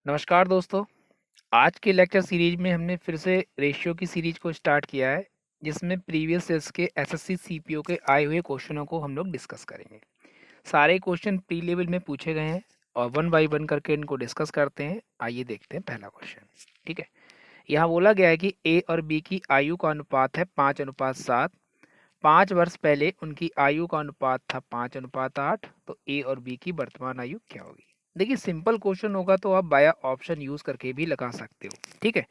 नमस्कार दोस्तों। आज के लेक्चर सीरीज में हमने फिर से रेशियो की सीरीज को स्टार्ट किया है, जिसमें प्रीवियस ईयर्स के एसएससी सीपीओ के आए हुए क्वेश्चनों को हम लोग डिस्कस करेंगे। सारे क्वेश्चन प्री लेवल में पूछे गए हैं और वन बाय वन करके इनको डिस्कस करते हैं। आइए देखते हैं पहला क्वेश्चन। ठीक है, यहाँ बोला गया है कि ए और बी की आयु का अनुपात है 5:7। 5 वर्ष पहले उनकी आयु का अनुपात था 5:8। तो ए और बी की वर्तमान आयु क्या होगी? देखिए, सिंपल क्वेश्चन होगा तो आप बाया ऑप्शन यूज करके भी लगा सकते हो। ठीक है,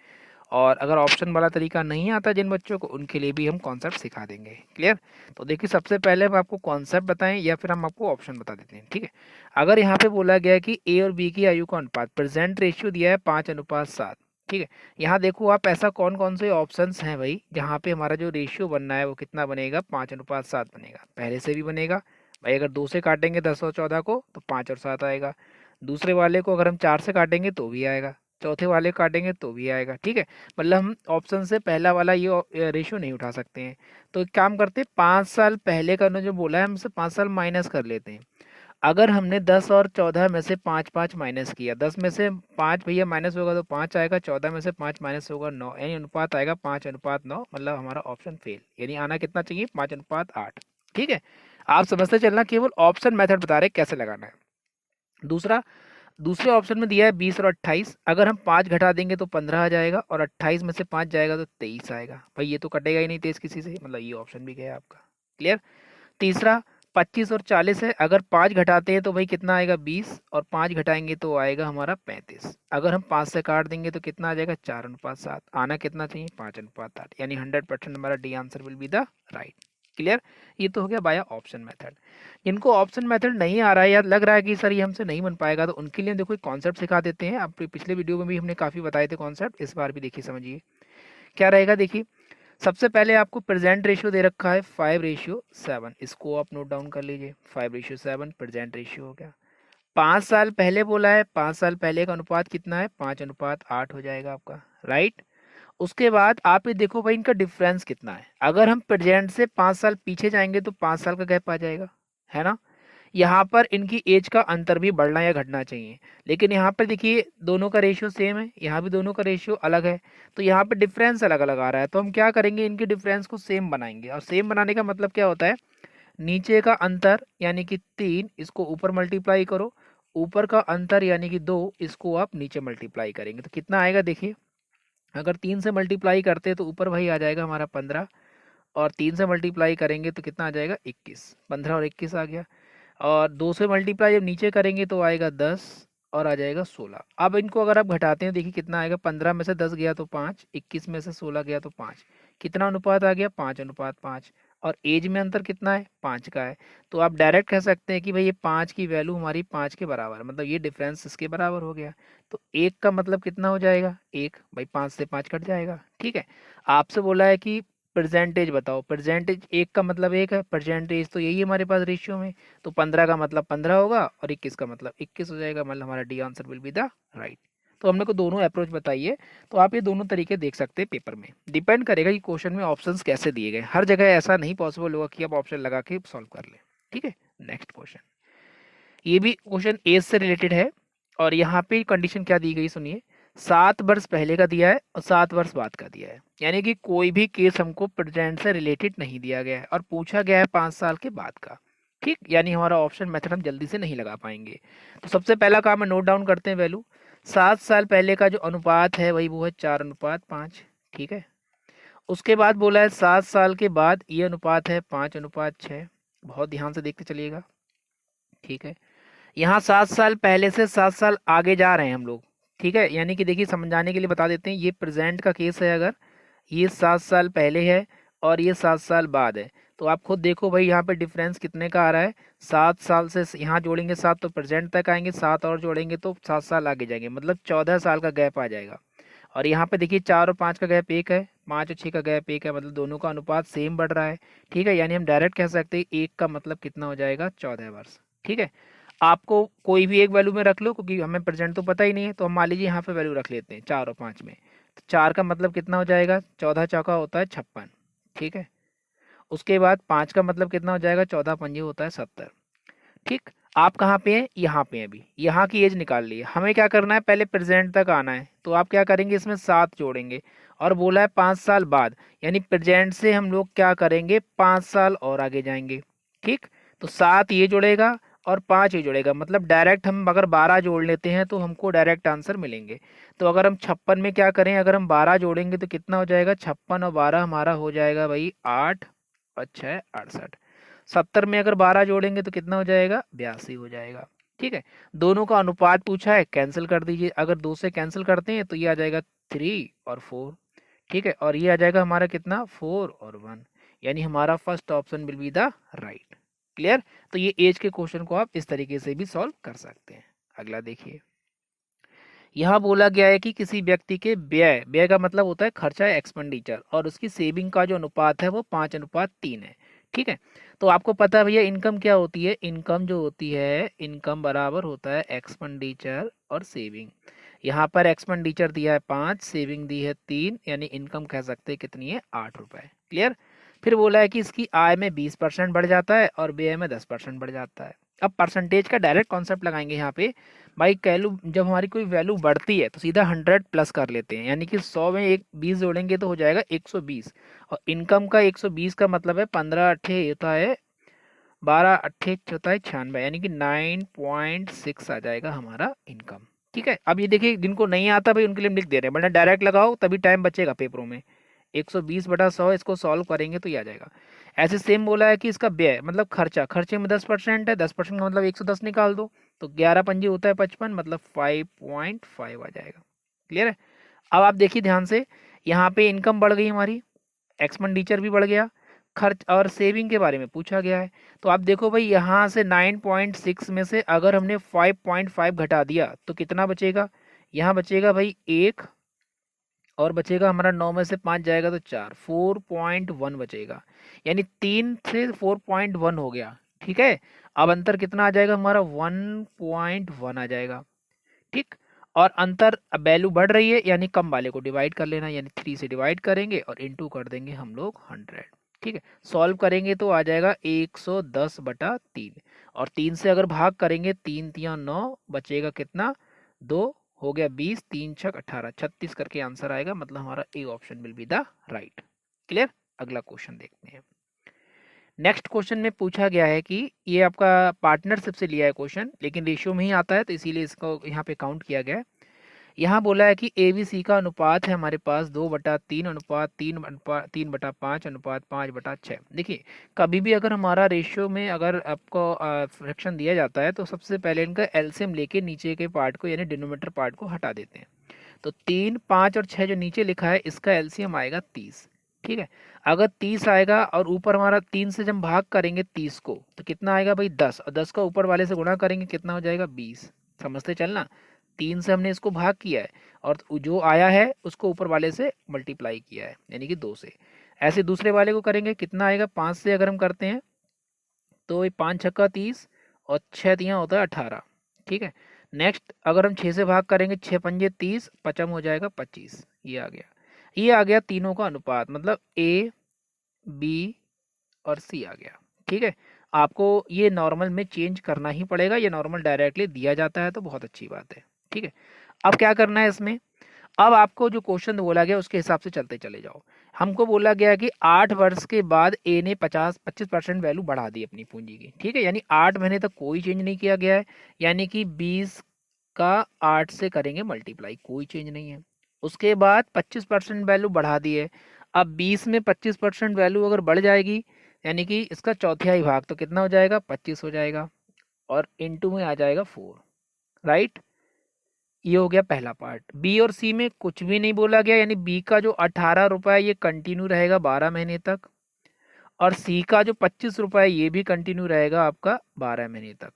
और अगर ऑप्शन वाला तरीका नहीं आता जिन बच्चों को, उनके लिए भी हम कॉन्सेप्ट सिखा देंगे। क्लियर? तो देखिए, सबसे पहले हम आपको कॉन्सेप्ट बताएं या फिर हम आपको ऑप्शन बता देते हैं। ठीक है, अगर यहाँ पे बोला गया है कि ए और बी की आयु का अनुपात, प्रेजेंट रेशियो दिया है 5:7। ठीक है, यहाँ देखो आप, ऐसा कौन कौन से ऑप्शंस हैं भाई जहाँ पे हमारा जो रेशियो बनना है वो कितना बनेगा? 5:7 बनेगा। पहले से भी बनेगा भाई, अगर 2 से काटेंगे 10 और 14 को तो 5 और 7 आएगा। दूसरे वाले को अगर हम 4 से काटेंगे तो भी आएगा, चौथे वाले को काटेंगे तो भी आएगा। ठीक है, मतलब हम ऑप्शन से पहला वाला ये रेशियो नहीं उठा सकते हैं। तो एक काम करते हैं, 5 साल पहले का जो बोला है हमसे 5 साल माइनस कर लेते हैं। अगर हमने 10 और 14 में से 5 5 माइनस किया, 10 में से 5 भैया माइनस होगा तो 5 आएगा, 14 में से 5 माइनस होगा 9, यानी अनुपात आएगा 5:9। मतलब हमारा ऑप्शन फेल, यानी आना कितना चाहिए? 5:8। ठीक है, आप समझते चलना, केवल ऑप्शन मेथड बता रहे कैसे लगाना है। दूसरा, दूसरे ऑप्शन में दिया है 20 और 28। अगर हम 5 घटा देंगे तो 15 आ जाएगा, और 28 में से 5 जाएगा तो 23 आएगा। भाई ये तो कटेगा ही नहीं 23 किसी से, मतलब ये ऑप्शन भी गया आपका। क्लियर? तीसरा, 25 और 40 है। अगर 5 घटाते हैं तो भाई कितना आएगा? 20, और 5 घटाएंगे तो आएगा हमारा 35। अगर हम 5 से काट देंगे तो कितना आ जाएगा? 4:7। आना कितना चाहिए? 5:8। यानी 100% हमारा D answer will be the right. Clear? ये तो हो गया बाया ऑप्शन मेथड। जिनको ऑप्शन मेथड नहीं आ रहा है या लग रहा है कि सर ये हमसे नहीं बन पाएगा, तो उनके लिए देखो एक कॉन्सेप्ट सिखा देते हैं। आप पिछले वीडियो में भी हमने काफ़ी बताए थे कॉन्सेप्ट, इस बार भी देखिए समझिए क्या रहेगा। देखिए, सबसे पहले आपको प्रेजेंट रेशियो दे रखा है 5:7। इसको आप नोट डाउन कर लीजिए। 5:7 प्रेजेंट रेशियो हो गया। 5 साल पहले बोला है, 5 साल पहले का अनुपात कितना है? 5:8 हो जाएगा आपका। राइट? उसके बाद आप ये देखो भाई, इनका डिफरेंस कितना है। अगर हम प्रेजेंट से 5 साल पीछे जाएंगे तो 5 साल का गैप आ जाएगा, है ना। यहाँ पर इनकी एज का अंतर भी बढ़ना या घटना चाहिए, लेकिन यहाँ पर देखिए दोनों का रेशियो सेम है, यहाँ भी दोनों का रेशियो अलग है, तो यहाँ पर डिफरेंस अलग अलग आ रहा है। तो हम क्या करेंगे, इनके डिफरेंस को सेम बनाएंगे। और सेम बनाने का मतलब क्या होता है? नीचे का अंतर यानी कि 3, इसको ऊपर मल्टीप्लाई करो। ऊपर का अंतर यानी कि 2, इसको आप नीचे मल्टीप्लाई करेंगे तो कितना आएगा? देखिए, अगर 3 से मल्टीप्लाई करते हैं तो ऊपर भाई आ जाएगा हमारा 15, और 3 से मल्टीप्लाई करेंगे तो कितना आ जाएगा? 21। 15 और 21 आ गया। और 2 से मल्टीप्लाई जब नीचे करेंगे तो आएगा 10, और आ जाएगा 16। अब इनको अगर आप घटाते हैं, देखिए कितना आएगा? 15 में से 10 गया तो 5, 21 में से 16 गया तो 5। कितना अनुपात आ गया? 5:5। और एज में अंतर कितना है? 5 का है। तो आप डायरेक्ट कह सकते हैं कि भाई ये 5 की वैल्यू हमारी 5 के बराबर है, मतलब ये डिफरेंस इसके बराबर हो गया। तो 1 का मतलब कितना हो जाएगा? 1 भाई, 5 से 5 कट जाएगा। ठीक है, आपसे बोला है कि परसेंटेज बताओ। परसेंटेज 1 का मतलब 1 है, परसेंटेज तो यही है हमारे पास रेशियो में। तो 15 का मतलब 15 होगा, और 21 का मतलब 21 हो जाएगा। मतलब हमारा D answer will be the right. तो हमने को दोनों अप्रोच बताई है, तो आप ये दोनों तरीके देख सकते हैं पेपर में। डिपेंड करेगा कि क्वेश्चन में ऑप्शंस कैसे दिए गए। हर जगह ऐसा नहीं पॉसिबल होगा कि आप ऑप्शन लगा के सॉल्व कर लें। ठीक है, नेक्स्ट क्वेश्चन। ये भी क्वेश्चन एज से रिलेटेड है, और यहाँ पे कंडीशन क्या दी गई सुनिए। 7 वर्ष पहले का दिया है और 7 वर्ष बाद का दिया है, यानी कि कोई भी केस हमको प्रेजेंट से रिलेटेड नहीं दिया गया है, और पूछा गया है 5 साल के बाद का। ठीक, यानी हमारा ऑप्शन मेथड हम जल्दी से नहीं लगा पाएंगे। तो सबसे पहला काम है, नोट डाउन करते हैं वैल्यू। 7 साल पहले का जो अनुपात है वही वो है 4:5। ठीक है, उसके बाद बोला है 7 साल के बाद ये अनुपात है 5:6। बहुत ध्यान से देखते चलिएगा। ठीक है, यहाँ 7 साल पहले से 7 साल आगे जा रहे हैं हम लोग। ठीक है, यानी कि देखिए समझाने के लिए बता देते हैं, ये प्रेजेंट का केस है। अगर ये 7 साल पहले है और ये 7 साल बाद है, तो आप खुद देखो भाई यहाँ पे डिफरेंस कितने का आ रहा है। 7 साल से यहाँ जोड़ेंगे 7 तो प्रेजेंट तक आएंगे, 7 और जोड़ेंगे तो 7 साल आगे जाएंगे, मतलब 14 साल का गैप आ जाएगा। और यहाँ पे देखिए 4 और 5 का गैप 1 है, 5 और 6 का गैप 1 है, मतलब दोनों का अनुपात सेम बढ़ रहा है। ठीक है, यानी हम डायरेक्ट कह सकते हैं 1 का मतलब कितना हो जाएगा? 14 वर्ष। ठीक है, आपको कोई भी एक वैल्यू में रख लो, क्योंकि हमें प्रेजेंट तो पता ही नहीं है। तो हम मान लीजिए यहाँ पे वैल्यू रख लेते हैं 4 और 5 में। तो 4 का मतलब कितना हो जाएगा? 14 चौका होता है 56। ठीक है, उसके बाद 5 का मतलब कितना हो जाएगा? 14 पंजे होता है 70। ठीक, आप कहाँ पे हैं, यहाँ पे हैं, अभी यहाँ की एज निकाल ली है। हमें क्या करना है, पहले प्रेजेंट तक आना है। तो आप क्या करेंगे, इसमें 7 जोड़ेंगे और बोला है 5 साल बाद, यानी प्रेजेंट से हम लोग क्या करेंगे, 5 साल और आगे जाएंगे। ठीक, तो 7 ये जुड़ेगा और 5 ये जुड़ेगा, मतलब डायरेक्ट हम अगर 12 जोड़ लेते हैं तो हमको डायरेक्ट आंसर मिलेंगे। तो अगर हम 56 में क्या करें, अगर हम 12 जोड़ेंगे तो कितना हो जाएगा, 56 और 12 हमारा हो जाएगा भाई 8 और 6 68। 70 में अगर 12 जोड़ेंगे तो कितना हो जाएगा, 82 हो जाएगा। ठीक है, दोनों का अनुपात पूछा है, कैंसिल कर दीजिए। अगर 2 से कैंसिल करते हैं तो ये आ जाएगा 3 और 4। ठीक है, और ये आ जाएगा हमारा कितना, 4 और 1, यानी हमारा first option will be the right. Clear. तो ये एज के क्वेश्चन को आप इस तरीके से भी सॉल्व कर सकते हैं। अगला देखिए, यहाँ बोला गया है कि किसी व्यक्ति के व्यय, व्यय का मतलब होता है खर्चा या एक्सपेंडिचर, और उसकी सेविंग का जो अनुपात है वो 5:3 है। ठीक है, तो आपको पता है भैया इनकम क्या होती है, इनकम जो होती है, इनकम बराबर होता है एक्सपेंडिचर और सेविंग। यहाँ पर एक्सपेंडिचर दिया है 5, सेविंग दी है 3, यानी इनकम कह सकते हैं कितनी है, 8 रुपए। क्लियर। फिर बोला है कि इसकी आय में 20% बढ़ जाता है और व्यय में 10% बढ़ जाता है। अब परसेंटेज का डायरेक्ट कॉन्सेप्ट लगाएंगे यहाँ पे। भाई कैलू, जब हमारी कोई वैल्यू बढ़ती है तो सीधा 100 प्लस कर लेते हैं, यानी कि 100 में एक 20 जोड़ेंगे तो हो जाएगा 120। और इनकम का 120 का मतलब है 15 अट्ठे होता है 12 अट्ठे होता है 96, यानी कि 9.6 आ जाएगा हमारा इनकम। ठीक है, अब ये देखिए जिनको नहीं आता भाई उनके लिए हम लिख दे रहे हैं, वरना डायरेक्ट लगाओ तभी टाइम बचेगा पेपरों में। 120/100 इसको सॉल्व करेंगे तो ये आ जाएगा। ऐसे सेम बोला है कि इसका व्यय मतलब खर्चा, खर्चे में 10% है, 10% का मतलब 110 निकाल दो, तो 11 पंजे होता है 55, मतलब 5.5 आ जाएगा। क्लियर है। अब आप देखिए ध्यान से, यहाँ पे इनकम बढ़ गई हमारी, एक्सपेंडिचर भी बढ़ गया, खर्च और सेविंग के बारे में पूछा गया है। तो आप देखो भाई यहाँ से 9.6 में से अगर हमने 5.5 घटा दिया तो कितना बचेगा, यहाँ बचेगा भाई 1, और बचेगा हमारा 9 में से 5 जाएगा तो 4, 4.1 बचेगा, यानी 3 से 4.1 हो गया। ठीक है, अब अंतर कितना आ जाएगा हमारा, 1.1 आ जाएगा। ठीक, और अंतर वैल्यू बढ़ रही है, यानी कम वाले को डिवाइड कर लेना, यानी 3 से डिवाइड करेंगे और इनटू कर देंगे हम लोग 100। ठीक है, सॉल्व करेंगे तो आ जाएगा 110/3, और 3 से अगर भाग करेंगे, 3 तिया 9, बचेगा कितना, 2, हो गया 20, 3 छक 18, 36 करके आंसर आएगा, मतलब हमारा A option will be the right. Clear. अगला क्वेश्चन देखते हैं। नेक्स्ट क्वेश्चन में पूछा गया है कि ये आपका पार्टनरशिप से लिया है क्वेश्चन, लेकिन रेशियो में ही आता है तो इसीलिए इसको यहाँ पे काउंट किया गया है। यहाँ बोला है कि ए बी सी का अनुपात है हमारे पास 2/3 अनुपात 3/5 अनुपात 5/6। देखिए कभी भी अगर हमारा रेशियो में अगर आपको फ्रैक्शन दिया जाता है तो सबसे पहले इनका एलसीएम लेके नीचे के पार्ट को यानी डिनोमिनेटर पार्ट को हटा देते हैं। तो 3, 5 और 6 जो नीचे लिखा है इसका एलसीएम आएगा 30। ठीक है, अगर 30 आएगा और ऊपर हमारा 3 से जब भाग करेंगे 30 को तो कितना आएगा भाई 10, और 10 का ऊपर वाले से गुणा करेंगे कितना हो जाएगा 20। समझते चलना, 3 से हमने इसको भाग किया है और जो आया है उसको ऊपर वाले से मल्टीप्लाई किया है, यानी कि 2 से। ऐसे दूसरे वाले को करेंगे, कितना आएगा 5 से अगर हम करते हैं तो 5 छक्का 30 और 6 तियाँ होता है 18। ठीक है, नेक्स्ट अगर हम 6 से भाग करेंगे, 6 पंजे 30, पचम हो जाएगा 25। ये आ गया, ये आ गया तीनों का अनुपात, मतलब ए बी और सी आ गया। ठीक है, आपको ये नॉर्मल में चेंज करना ही पड़ेगा, ये नॉर्मल डायरेक्टली दिया जाता है तो बहुत अच्छी बात है। ठीक है, अब क्या करना है इसमें, अब आपको जो क्वेश्चन बोला गया उसके हिसाब से चलते चले जाओ। हमको बोला गया कि 8 वर्ष के बाद ए ने 25% वैल्यू बढ़ा दी अपनी पूंजी की। ठीक है, यानी 8 महीने तक कोई चेंज नहीं किया गया है, यानी कि 20 का 8 से करेंगे मल्टीप्लाई, कोई चेंज नहीं है। उसके बाद 25% वैल्यू बढ़ा दी है। अब 20 में 25% वैल्यू अगर बढ़ जाएगी, यानी कि इसका चौथाई भाग, तो कितना हो जाएगा 25 हो जाएगा, और इनटू में आ जाएगा 4। राइट, ये हो गया पहला पार्ट। बी और सी में कुछ भी नहीं बोला गया, यानी बी का जो 18 रुपये ये कंटिन्यू रहेगा 12 महीने तक, और सी का जो 25 रुपये ये भी कंटिन्यू रहेगा आपका 12 महीने तक।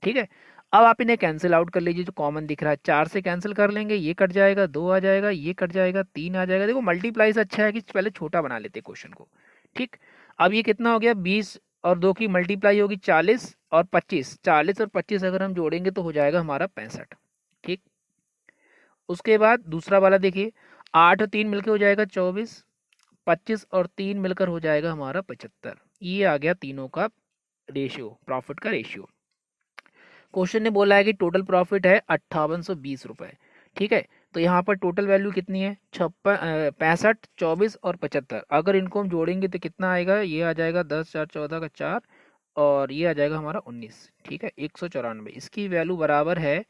ठीक है, अब आप इन्हें कैंसिल आउट कर लीजिए, जो कॉमन दिख रहा है 4 से कैंसिल कर लेंगे, ये कट जाएगा, 2 आ जाएगा, ये कट जाएगा, 3 आ जाएगा। देखो मल्टीप्लाई से अच्छा है कि पहले छोटा बना लेते क्वेश्चन को। ठीक, अब ये कितना हो गया, 20 और 2 की मल्टीप्लाई होगी 40 और 25, 40 और 25 अगर हम जोड़ेंगे तो हो जाएगा हमारा 65। ठीक, उसके बाद दूसरा वाला देखिए, 8 और 3 मिलकर हो जाएगा 24, 25 और 3 मिलकर हो जाएगा हमारा 75। ये आ गया तीनों का रेशियो, प्रॉफिट का रेशियो। क्वेश्चन ने बोला है कि टोटल प्रॉफिट है 5820 रुपये। ठीक है, तो यहाँ पर टोटल वैल्यू कितनी है 65, 24 और 75। अगर इनको हम जोड़ेंगे तो कितना आएगा, ये आ जाएगा 10, 4, 14 का 4 और ये आ जाएगा हमारा 19। ठीक है, 194। इसकी वैल्यू बराबर है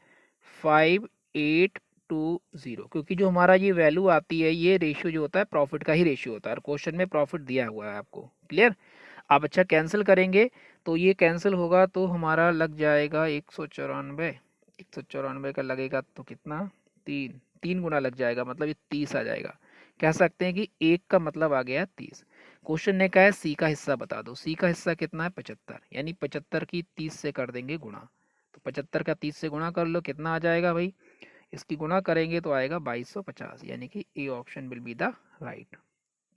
5820, क्योंकि जो हमारा ये वैल्यू आती है ये रेशियो जो होता है प्रॉफिट का ही रेशियो होता है और क्वेश्चन में प्रॉफिट दिया हुआ है आपको। क्लियर। आप अच्छा कैंसिल करेंगे तो ये कैंसिल होगा तो हमारा लग जाएगा 194। 194 का लगेगा तो कितना, 3 गुना लग जाएगा, मतलब ये 30 आ जाएगा। कह सकते हैं कि 1 का मतलब आ गया 30। क्वेश्चन ने कहा है सी का हिस्सा बता दो। सी का हिस्सा कितना है 75, यानी 75 की 30 से कर देंगे गुणा। तो 75 का 30 से गुणा कर लो, कितना आ जाएगा भाई, इसकी गुणा करेंगे तो आएगा 2250, यानी कि A option will be the right.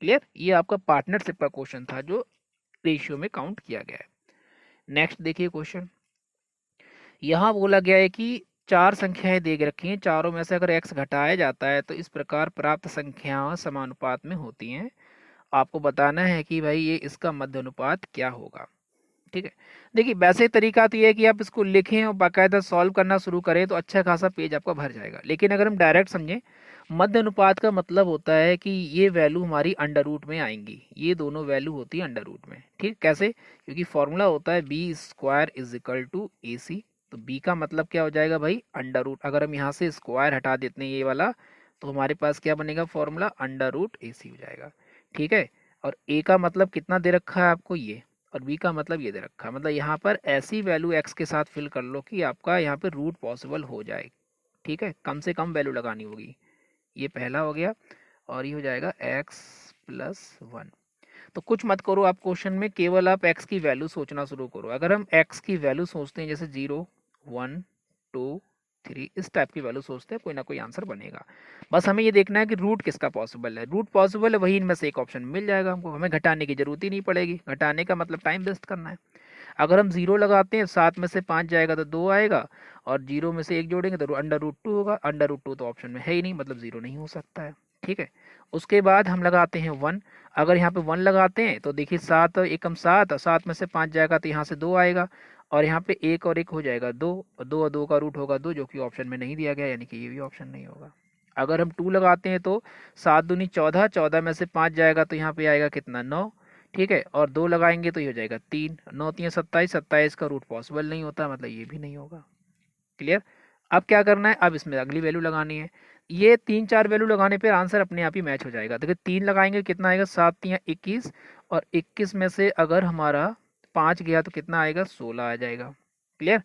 Clear. ये आपका पार्टनरशिप का क्वेश्चन था जो रेशियो में काउंट किया गया है। नेक्स्ट देखिए क्वेश्चन, यहाँ बोला गया है कि 4 संख्याएं दे रखी हैं, चारों में से अगर x घटाया जाता है तो इस प्रकार प्राप्त संख्याएं समानुपात में होती हैं। आपको बताना है कि भाई ये इसका मध्य अनुपात क्या होगा। ठीक है, देखिए वैसे तरीका तो ये है कि आप इसको लिखें और बाकायदा सॉल्व करना शुरू करें तो अच्छा खासा पेज आपका भर जाएगा। लेकिन अगर हम डायरेक्ट समझें, मध्य अनुपात का मतलब होता है कि ये वैल्यू हमारी अंडर रूट में आएंगी, ये दोनों वैल्यू होती है अंडर रूट में। ठीक, कैसे, क्योंकि फॉर्मूला होता है b square is equal to a c. तो बी का मतलब क्या हो जाएगा भाई, अंडर रूट। अगर हम यहाँ से स्क्वायर हटा देते हैं ये वाला तो हमारे पास क्या बनेगा फॉर्मूला, अंडर रूट ए सी हो जाएगा। ठीक है, और ए का मतलब कितना दे रखा है आपको ये, और बी का मतलब ये दे रखा है। मतलब यहाँ पर ऐसी वैल्यू एक्स के साथ फिल कर लो कि आपका यहाँ पे रूट पॉसिबल हो जाए। ठीक है, कम से कम वैल्यू लगानी होगी। ये पहला हो गया और ये हो जाएगा x+1। तो कुछ मत करो आप क्वेश्चन में, केवल आप x की वैल्यू सोचना शुरू करो। अगर हम x की वैल्यू सोचते हैं जैसे 0, 1, 2, 3 इस टाइप की वैल्यू सोचते हैं, कोई ना कोई आंसर बनेगा। बस हमें ये देखना है कि रूट किसका पॉसिबल है। रूट पॉसिबल है वही इनमें से एक ऑप्शन मिल जाएगा हमको, हमें घटाने की जरूरत ही नहीं पड़ेगी। घटाने का मतलब टाइम वेस्ट करना है। अगर हम 0 लगाते हैं, 7 में से 5 जाएगा तो 2 आएगा और 0 में से 1 जोड़ेंगे तो अंडर रूट 2 होगा। अंडर रूट 2 तो ऑप्शन में है ही नहीं, मतलब 0 नहीं हो सकता है। ठीक है, उसके बाद हम लगाते हैं 1। अगर यहाँ पे 1 लगाते हैं तो देखिए 7 एकम 7, 7 में से 5 जाएगा तो यहाँ से 2 आएगा और यहाँ पे 1 और 1 हो जाएगा 2, और 2 और 2 का रूट होगा 2, जो कि ऑप्शन में नहीं दिया गया, यानी कि ये भी ऑप्शन नहीं होगा। अगर हम 2 लगाते हैं तो 7 दूनी 14, 14 में से 5 जाएगा तो यहाँ पे आएगा कितना 9। ठीक है, और 2 लगाएंगे तो ये हो जाएगा 3, 9 3 27, 27 का रूट पॉसिबल नहीं होता, मतलब ये भी नहीं होगा। क्लियर। अब क्या करना है, अब इसमें अगली वैल्यू लगानी है। ये 3 4 वैल्यू लगाने पर आंसर अपने आप ही मैच हो जाएगा। देखिए 3 लगाएंगे कितना आएगा, 7 3 21, और 21 में से अगर हमारा 5 गया तो कितना आएगा 16 आ जाएगा। क्लियर।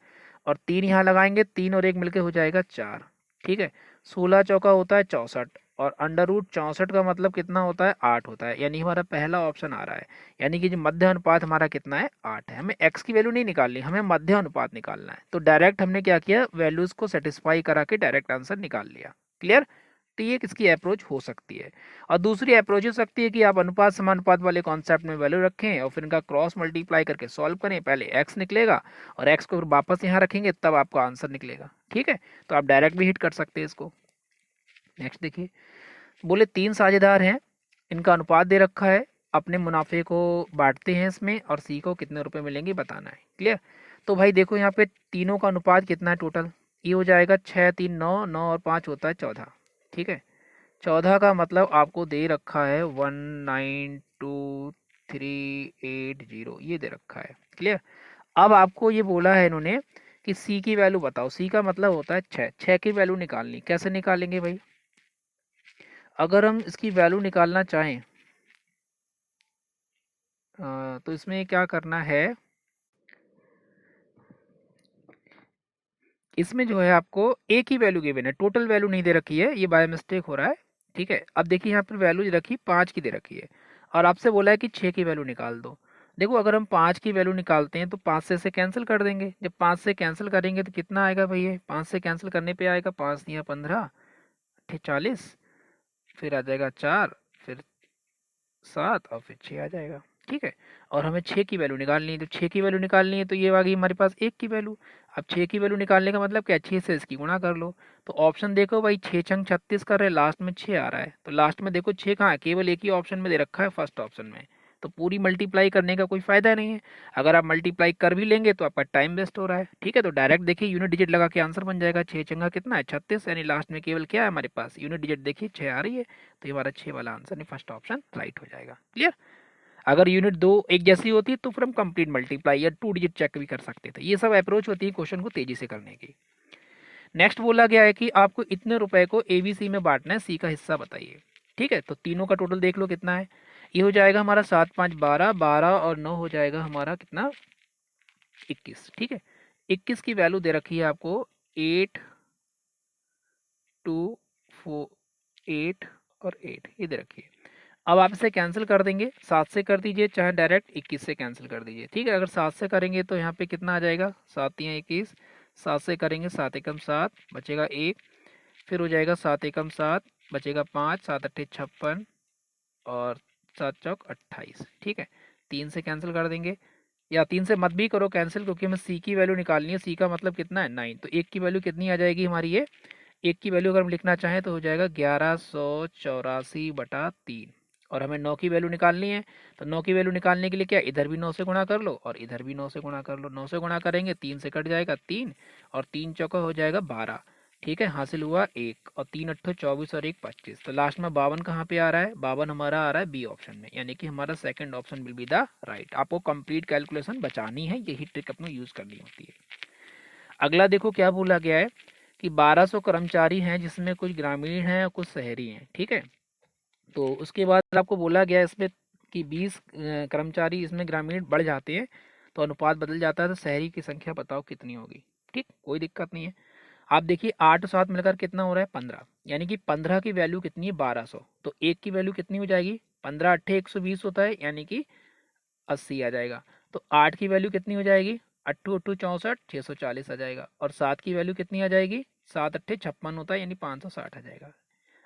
और 3 यहाँ लगाएंगे, 3 और 1 मिलकर हो जाएगा 4। ठीक है, 16 चौका होता है 64, और अंडर रूट 64 का मतलब कितना होता है 8 होता है, यानी हमारा पहला ऑप्शन आ रहा है। यानी कि जो मध्य अनुपात हमारा कितना है 8 है। हमें x की वैल्यू नहीं निकालनी, हमें मध्य अनुपात निकालना है। तो डायरेक्ट हमने क्या किया, वैल्यूज को सेटिस्फाई करा के डायरेक्ट आंसर निकाल लिया। क्लियर। तो ये किसकी अप्रोच हो सकती है। और दूसरी अप्रोच हो सकती है कि आप अनुपात समानुपात वाले कॉन्सेप्ट में वैल्यू रखें और फिर इनका क्रॉस मल्टीप्लाई करके सॉल्व करें। पहले x निकलेगा और x को फिर वापस यहाँ रखेंगे तब आपका आंसर निकलेगा। ठीक है, तो आप डायरेक्ट भी हिट कर सकते हैं इसको। नेक्स्ट देखिए, बोले 3 साझेदार हैं, इनका अनुपात दे रखा है, अपने मुनाफे को बांटते हैं इसमें और सी को कितने रुपए मिलेंगे बताना है। क्लियर। तो भाई देखो यहाँ पे तीनों का अनुपात कितना है टोटल, ये हो जाएगा 6 3 9, 9 और 5 होता है 14। ठीक है, 14 का मतलब आपको दे रखा है 192,380, ये दे रखा है। क्लियर। अब आपको ये बोला है इन्होंने कि सी की वैल्यू बताओ। सी का मतलब होता है 6, 6 की वैल्यू निकालनी। कैसे निकालेंगे भाई, अगर हम इसकी वैल्यू निकालना चाहें तो इसमें क्या करना है, इसमें जो है आपको एक ही वैल्यू गिवन है, टोटल वैल्यू नहीं दे रखी है, ये बाय मिस्टेक हो रहा है। ठीक है, अब देखिए यहाँ पर वैल्यू रखी 5 की दे रखी है और आपसे बोला है कि 6 की वैल्यू निकाल दो। देखो अगर हम 5 की वैल्यू निकालते हैं तो 5 से इसे कैंसिल कर देंगे। जब 5 से कैंसिल करेंगे तो कितना आएगा भैया, 5 से कैंसिल करने पे आएगा 5 या 15, 40, फिर आ जाएगा 4, फिर 7 और फिर 6 आ जाएगा। ठीक है, और हमें 6 की वैल्यू निकालनी है। तो 6 की वैल्यू निकालनी है तो ये आ गई हमारे पास 1 की वैल्यू। अब 6 की वैल्यू निकालने का मतलब क्या, 6 से इसकी गुणा कर लो। तो ऑप्शन देखो भाई 6 छंग 36 कर रहे, लास्ट में 6 आ रहा है। तो लास्ट में देखो 6 कहाँ है, केवल एक ही ऑप्शन में दे रखा है, फर्स्ट ऑप्शन में। तो पूरी मल्टीप्लाई करने का कोई फ़ायदा नहीं है। अगर आप मल्टीप्लाई कर भी लेंगे तो आपका टाइम वेस्ट हो रहा है। ठीक है, तो डायरेक्ट देखिए यूनिट डिजिट लगा के आंसर बन जाएगा। 6 चंगा कितना है 36, यानी लास्ट में केवल क्या है हमारे पास यूनिट डिजिट, देखिए 6 आ रही है, तो ये हमारा 6 वाला आंसर नहीं, फर्स्ट ऑप्शन राइट हो जाएगा। क्लियर। अगर यूनिट दो एक जैसी होती तो फिर हम कंप्लीट मल्टीप्लाई या 2 डिजिट चेक भी कर सकते थे। ये सब अप्रोच होती है क्वेश्चन को तेजी से करने की। नेक्स्ट बोला गया है कि आपको इतने रुपए को ABC में बांटना है, सी का हिस्सा बताइए। ठीक है, तो तीनों का टोटल देख लो कितना है। ये हो जाएगा हमारा 7 5 12, 12 और 9 हो जाएगा हमारा कितना 21। ठीक है, 21 की वैल्यू दे रखी है आपको 8 2 4 8 और 8 ये दे रखी है। अब आप इसे कैंसिल कर देंगे, 7 से कर दीजिए चाहे डायरेक्ट 21 से कैंसिल कर दीजिए। ठीक है, अगर 7 से करेंगे तो यहाँ पे कितना आ जाएगा 7 या 21, 7 से करेंगे 7 एकम 7 बचेगा 1, फिर हो जाएगा 7 एकम 7 बचेगा 5, 7 अट्ठे 56 और 7 चौक 28। ठीक है, 3 से कैंसिल कर देंगे, या 3 से मत भी करो कैंसिल, क्योंकि हमें सी की वैल्यू निकालनी है। सी का मतलब कितना है 9, तो 1 की वैल्यू कितनी आ जाएगी हमारी, ये 1 की वैल्यू अगर हम लिखना चाहें तो हो जाएगा 1184/3, और हमें 9 की वैल्यू निकालनी है। तो 9 की वैल्यू निकालने के लिए क्या, इधर भी 9 से गुणा कर लो और इधर भी 9 से गुणा कर लो। 9 से गुणा करेंगे 3 से कट जाएगा 3, और 3 चौका हो जाएगा 12। ठीक है, हासिल हुआ 1, और 3 अट्ठो 24 और 1 25, तो लास्ट में 52 कहाँ पे आ रहा है, 52 हमारा आ रहा है बी ऑप्शन में, यानी कि हमारा second option will be the right. आपको कंप्लीट कैलकुलेशन बचानी है, यही ट्रिक अपने यूज करनी होती है। अगला देखो क्या बोला गया है कि 1200 कर्मचारी हैं, जिसमें कुछ ग्रामीण हैं और कुछ शहरी हैं। ठीक है, तो उसके बाद आपको बोला गया इसमें कि 20 कर्मचारी इसमें ग्रामीण बढ़ जाते हैं तो अनुपात बदल जाता है, तो शहरी की संख्या बताओ कितनी होगी। ठीक, कोई दिक्कत नहीं है। आप देखिए 8 और 7 मिलकर कितना हो रहा है 15, यानी कि 15 की वैल्यू कितनी है 1200, तो 1 की वैल्यू कितनी हो जाएगी 15 अट्ठे 120 होता है, यानी कि 80 आ जाएगा। तो 8 की वैल्यू कितनी हो जाएगी, अट्ठू अट्ठू 64 640 आ जाएगा, और 7 की वैल्यू कितनी आ जाएगी 7 अट्ठे 56 होता है, यानी 560 आ जाएगा।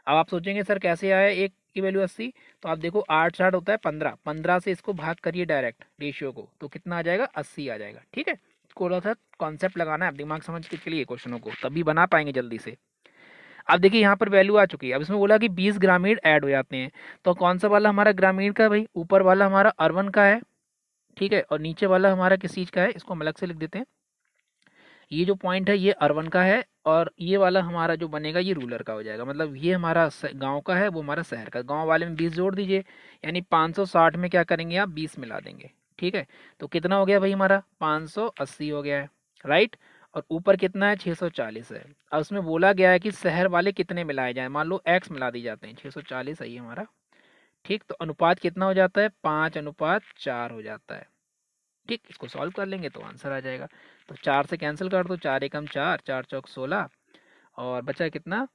अब आप सोचेंगे सर कैसे आया एक की वैल्यू 80, तो आप देखो 8 60 होता है 15, 15 से इसको भाग करिए डायरेक्ट रेशियो को, तो कितना आ जाएगा 80 आ जाएगा। ठीक है, थोड़ा सा कॉन्सेप्ट लगाना है, आप दिमाग समझ के लिए क्वेश्चनों को, तभी बना पाएंगे जल्दी से। अब देखिए यहाँ पर वैल्यू आ चुकी है। अब इसमें बोला कि 20 ग्रामीण ऐड हो जाते हैं, तो कौन सा वाला हमारा ग्रामीण का है भाई, ऊपर वाला हमारा अर्बन का है। ठीक है, और नीचे वाला हमारा किस चीज़ का है, इसको हम अलग से लिख देते हैं। ये जो पॉइंट है ये अर्बन का है, और ये वाला हमारा जो बनेगा ये रूरल का हो जाएगा, मतलब ये हमारा गांव का है, वो हमारा शहर का। गांव वाले में 20 जोड़ दीजिए, यानी 560 में क्या करेंगे आप 20 मिला देंगे। ठीक है, तो कितना हो गया भाई हमारा 580 हो गया है, राइट। और ऊपर कितना है 640 है। अब उसमें बोला गया है कि शहर वाले कितने मिलाए जाए, मान लो x मिला दी जाते हैं, 640 है ये हमारा। ठीक, तो अनुपात कितना हो जाता है 5:4 हो जाता है। ठीक, इसको सॉल्व कर लेंगे तो आंसर आ जाएगा। तो 4 से कैंसिल कर दो, 4 एकम 4, 4 चौक 16, और बचा कितना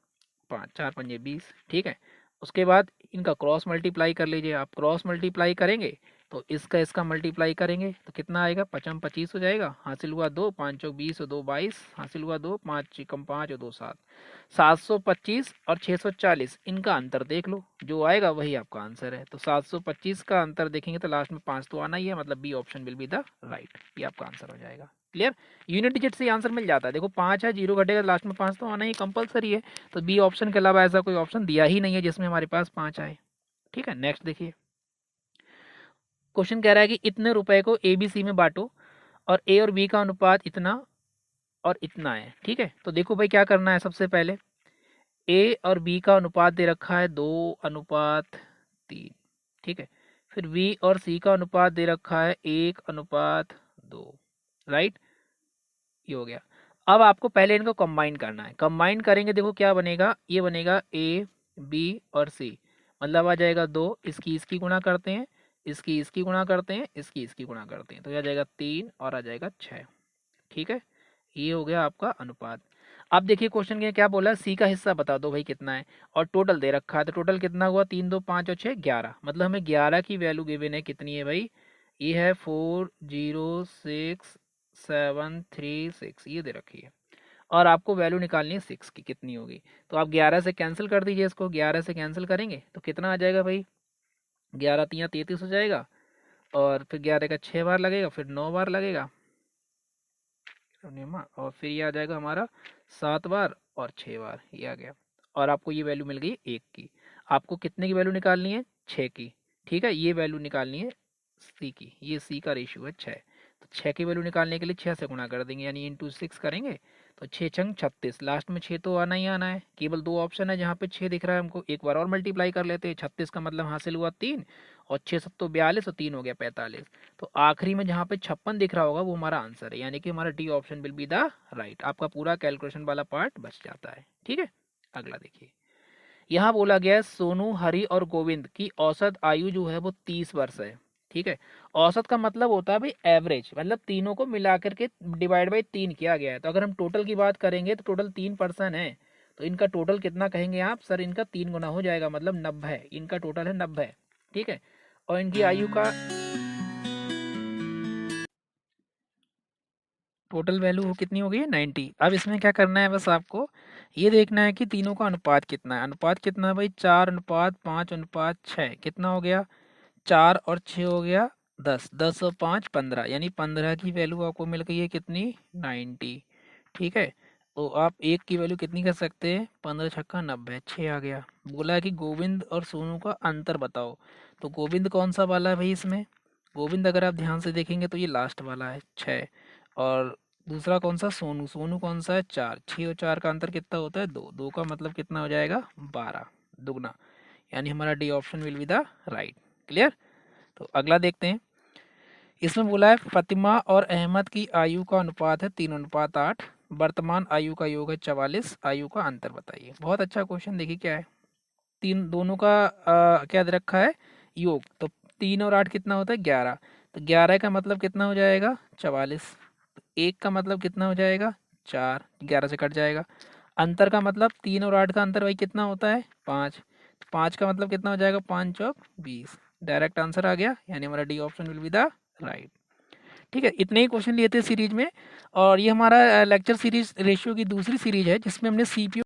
5, 4 पंजे 20। ठीक है, उसके बाद इनका क्रॉस मल्टीप्लाई कर लीजिए। आप क्रॉस मल्टीप्लाई करेंगे तो इसका मल्टीप्लाई करेंगे तो कितना आएगा 5 25 हो जाएगा, हासिल हुआ 2, 5 चौक 20 और 2 22, हासिल हुआ 2, 5 एकम 5 और 2 7, 725 और 640 इनका अंतर देख लो, जो आएगा वही आपका आंसर है। तो 725 का अंतर देखेंगे तो लास्ट में 5 तो आना ही है, मतलब B option will be the right, ये आपका आंसर हो जाएगा। क्लियर, यूनिट डिजिट से आंसर मिल जाता है। देखो 5 है, 0 घटेगा लास्ट में 5 तो आना ही कंपलसरी है, तो बी ऑप्शन के अलावा ऐसा कोई ऑप्शन दिया ही नहीं है जिसमें हमारे पास 5 आए। ठीक है, नेक्स्ट देखिए क्वेश्चन कह रहा है कि इतने रुपए को ABC में बांटो और ए और बी का अनुपात इतना और इतना है। ठीक है, तो देखो भाई क्या करना है, सबसे पहले ए और बी का अनुपात दे रखा है 2:3। ठीक है, फिर बी और सी का अनुपात दे रखा है 1:2, राइट, ये हो गया। अब आपको पहले इनको कंबाइन करना है, कंबाइन करेंगे देखो क्या बनेगा, ये बनेगा ए बी और सी, मतलब आ जाएगा 2, इसकी गुणा करते हैं, इसकी गुणा करते हैं, इसकी गुणा करते हैं, तो आ जाएगा 3 और आ जाएगा 6। ठीक है, ये हो गया आपका अनुपात। अब देखिए क्वेश्चन में क्या बोला, सी का हिस्सा बता दो भाई कितना है, और टोटल दे रखा है, तो टोटल कितना हुआ 3 2 5 और 6 11, मतलब हमें 11 की वैल्यू गिवन है, कितनी है भाई, ये है 406,736 ये दे रखी है, और आपको वैल्यू निकालनी है 6 की, कितनी होगी, तो आप 11 से कैंसिल कर दीजिए, इसको 11 से कैंसिल करेंगे तो कितना आ जाएगा भाई, 11 3 33 हो जाएगा, और फिर 11 का 6 बार लगेगा, फिर 9 बार लगेगा, और फिर ये आ जाएगा हमारा 7 बार और 6 बार, ये आ गया, और आपको ये वैल्यू मिल गई 1 की। आपको कितने की वैल्यू निकालनी है 6 की। ठीक है, ये वैल्यू निकालनी है सी की, ये सी का रेशियो है 6। तो 6 की वैल्यू निकालने के लिए 6 से गुणा कर देंगे, यानी इंटू 6 करेंगे तो 6 छंग 36, लास्ट में 6 तो आना ही आना है। केवल 2 ऑप्शन है जहाँ पे 6 दिख रहा है हमको, एक बार और मल्टीप्लाई कर लेते हैं। 36 का मतलब हासिल हुआ 3, और 6 7 42 और 3 हो गया 45। तो आखिरी में जहाँ पे 56 दिख रहा होगा वो हमारा आंसर है, यानी कि हमारा D option will be the right. आपका पूरा कैलकुलेशन वाला पार्ट बच जाता है। ठीक है, अगला देखिए। यहाँ बोला गया है सोनू, हरि और गोविंद की औसत आयु जो है वो 30 वर्ष है। ठीक है, औसत का मतलब होता है भाई एवरेज, मतलब तीनों को मिलाकर के डिवाइड बाई 3 किया गया है। तो अगर हम टोटल की बात करेंगे तो टोटल 3 पर्सन है, तो इनका टोटल कितना कहेंगे आप? सर इनका 3 गुना हो जाएगा, मतलब 90। इनका टोटल है 90। ठीक है, और इनकी आयु का टोटल वैल्यू वो कितनी हो गई है? 90। अब इसमें क्या करना है, बस आपको ये देखना है कि तीनों का अनुपात कितना है। अनुपात कितना है भाई? 4:5:6 कितना हो गया? 4 और 6 हो गया 10, 10 और 5 15, यानी 15 की वैल्यू आपको मिल गई है कितनी? 90। ठीक है, तो आप एक की वैल्यू कितनी कर सकते हैं? 15 छक्का 90, 6 आ गया। बोला है कि गोविंद और सोनू का अंतर बताओ, तो गोविंद कौन सा वाला है भाई इसमें? गोविंद अगर आप ध्यान से देखेंगे तो ये लास्ट वाला है 6, और दूसरा कौन सा? सोनू। सोनू कौन सा है? 4। 6 और 4 का अंतर कितना होता है? 2। 2 का मतलब कितना हो जाएगा? 12 दुगना, यानी हमारा D option will be the right. Clear? तो अगला देखते हैं। इसमें बोला है फातिमा और अहमद की आयु का अनुपात है 3:8, वर्तमान आयु का योग है 44, आयु का अंतर बताइए। बहुत अच्छा क्वेश्चन। देखिए क्या है, तीन दोनों का क्या दे रखा है? योग। तो 3 और 8 कितना होता है? 11। तो 11 का मतलब कितना हो जाएगा? 44। तो 1 का मतलब कितना हो जाएगा? 4, 11 से कट जाएगा। अंतर का मतलब 3 और 8 का अंतर भाई कितना होता है? 5। 5 का मतलब कितना हो जाएगा? 5 चौक 20। डायरेक्ट आंसर आ गया, यानी हमारा D option will be the right. ठीक है, इतने ही क्वेश्चन लिए थे सीरीज में, और ये हमारा लेक्चर सीरीज रेशियो की दूसरी सीरीज है जिसमें हमने सीपीयू